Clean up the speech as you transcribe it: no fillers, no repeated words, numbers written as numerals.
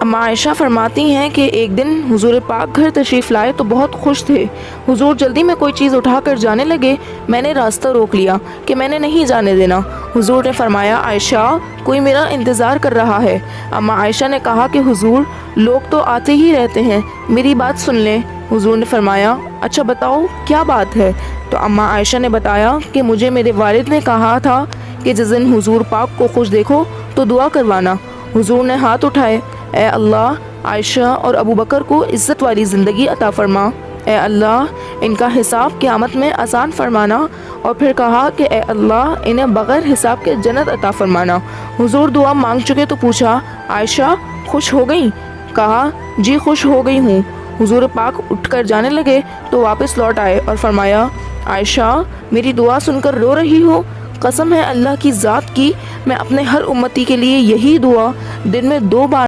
اما عائشہ فرماتی ہیں کہ ایک دن حضور پاک گھر تشریف لائے تو بہت خوش تھے۔ حضور جلدی میں کوئی چیز اٹھا کر جانے لگے، میں نے راستہ روک لیا کہ میں نے نہیں جانے دینا۔ حضور نے فرمایا عائشہ کوئی میرا انتظار کر رہا ہے۔ اما عائشہ نے کہا کہ حضور لوگ تو آتے ہی رہتے ہیں، میری بات سن لیں۔ حضور نے فرمایا اچھا بتاؤ کیا بات ہے؟ تو اما عائشہ نے بتایا کہ مجھے میرے والد نے کہا تھا کہ جس دن حضور پاک کو خوش دیکھو تو دعا کروانا۔ حضور نے ہاتھ اٹھائے، اے اللہ عائشہ اور ابو بکر کو عزت والی زندگی عطا فرما، اے اللہ ان کا حساب قیامت میں آسان فرمانا، اور پھر کہا کہ اے اللہ انہیں بغیر حساب کے جنت عطا فرمانا۔ حضور دعا مانگ چکے تو پوچھا عائشہ خوش ہو گئی؟ کہا جی خوش ہو گئی ہوں۔ حضور پاک اٹھ کر جانے لگے تو واپس لوٹ آئے اور فرمایا عائشہ میری دعا سن کر رو رہی ہو؟ قسم ہے اللہ کی ذات کی میں اپنے ہر امتی کے لیے یہی دعا دن میں 2 بار